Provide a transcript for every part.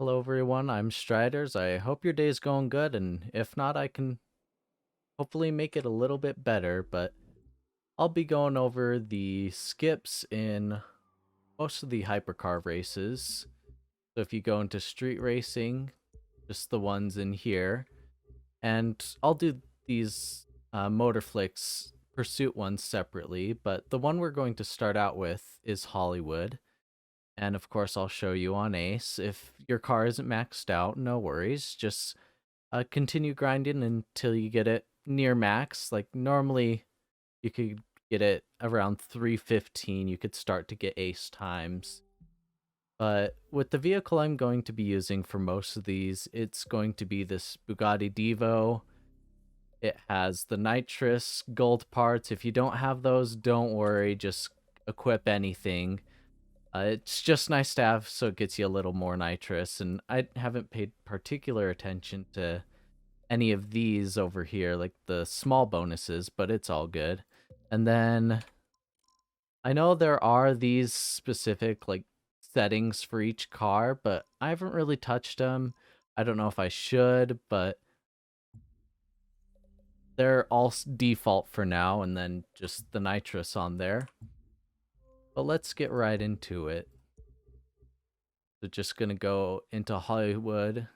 Hello everyone, I'm Striders. I hope your day's going good, and if not, I can hopefully make it a little bit better, but I'll be going over the skips in most of the hypercar races. So if you go into street racing, just the ones in here, and I'll do these Motorflix Pursuit ones separately, but the one we're going to start out with is Hollywood. And of course, I'll show you on Ace. If your car isn't maxed out, no worries. Just continue grinding until you get it near max. Like normally, you could get it around 315. You could start to get Ace times. But with the vehicle I'm going to be using for most of these, it's going to be this Bugatti Divo. It has the nitrous gold parts. If you don't have those, don't worry. Just equip anything. It's just nice to have, so it gets you a little more nitrous, and I haven't paid particular attention to any of these over here, like the small bonuses, but it's all good. And then I know there are these specific like settings for each car, but I haven't really touched them. I don't know if I should, but they're all default for now, and then just the nitrous on there. But let's get right into it. So just gonna go into Hollywood.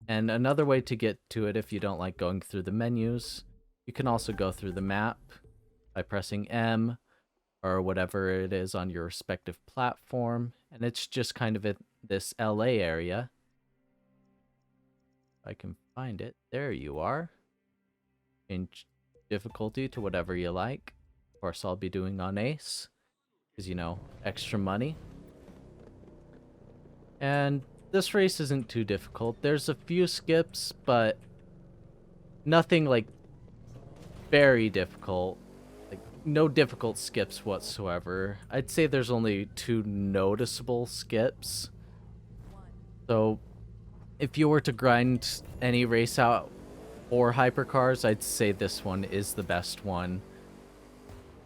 And another way to get to it if you don't like going through the menus, you can also go through the map by pressing M or whatever it is on your respective platform. And it's just kind of in this LA area. If I can find it. There you are. Change difficulty to whatever you like. Of course, I'll be doing on Ace. Because, you know, extra money. And this race isn't too difficult. There's a few skips, but nothing like very difficult. Like no difficult skips whatsoever. I'd say there's only two noticeable skips. So if you were to grind any race out for hypercars, I'd say this one is the best one.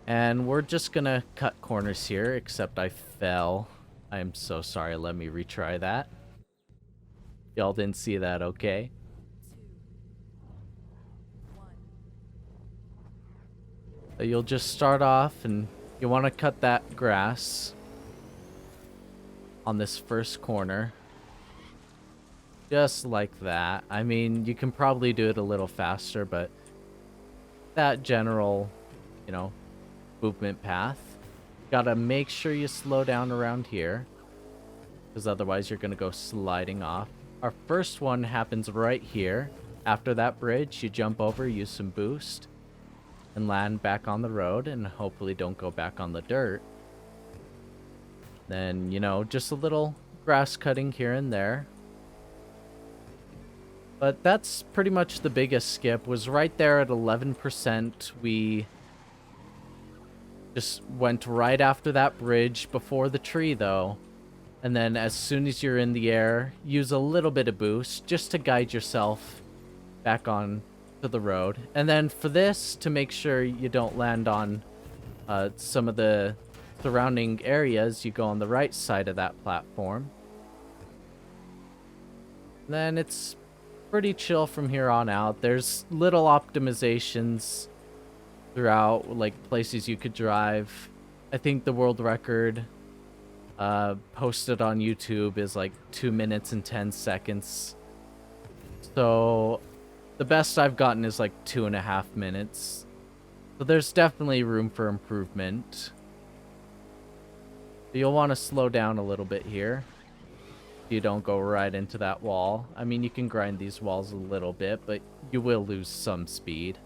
And we're just gonna cut corners here, except I fell. I'm so sorry, let me retry that. Y'all didn't see that, okay? You'll just start off and you want to cut that grass on this first corner. Just like that. I mean, you can probably do it a little faster, but that general, you know, movement path. Gotta make sure you slow down around here, because otherwise you're gonna go sliding off. Our first one happens right here. After that bridge, you jump over, use some boost, and land back on the road, and hopefully don't go back on the dirt. Then, you know, just a little grass cutting here and there. But that's pretty much the biggest skip. Was right there at 11%. We just went right after that bridge before the tree, though. And then as soon as you're in the air, use a little bit of boost just to guide yourself back on to the road. And then for this, to make sure you don't land on some of the surrounding areas, you go on the right side of that platform. And then it's pretty chill from here on out. There's little optimizations throughout, like places you could drive. I think the world record posted on YouTube is like 2 minutes and 10 seconds. So the best I've gotten is like 2.5 minutes. So there's definitely room for improvement. You'll want to slow down a little bit here. You don't go right into that wall. I mean, you can grind these walls a little bit, but you will lose some speed.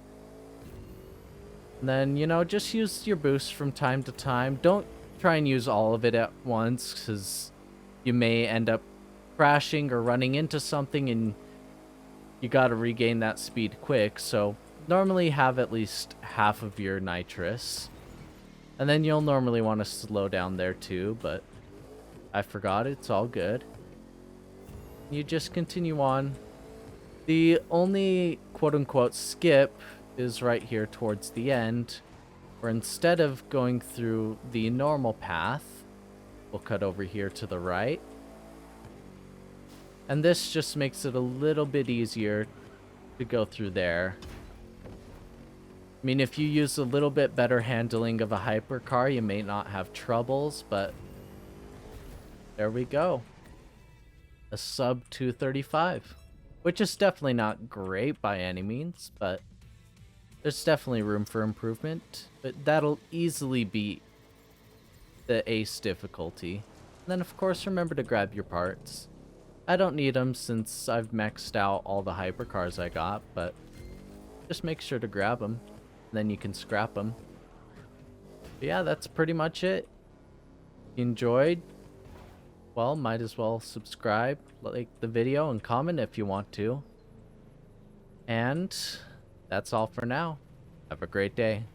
And then, you know, just use your boost from time to time. Don't try and use all of it at once, because you may end up crashing or running into something, and you gotta regain that speed quick. So normally have at least half of your nitrous. And then you'll normally want to slow down there too, but I forgot. It's all good. You just continue on. The only quote-unquote skip is right here towards the end, where instead of going through the normal path, we'll cut over here to the right. And this just makes it a little bit easier to go through there. I mean, if you use a little bit better handling of a hypercar, you may not have troubles, but there we go. A sub 235, which is definitely not great by any means, but there's definitely room for improvement. But that'll easily beat the ace difficulty. And then, of course, remember to grab your parts. I don't need them since I've maxed out all the hypercars I got, but just make sure to grab them. Then you can scrap them. But yeah, that's pretty much it. If you enjoyed, well, might as well subscribe, like the video, and comment if you want to. And that's all for now. Have a great day.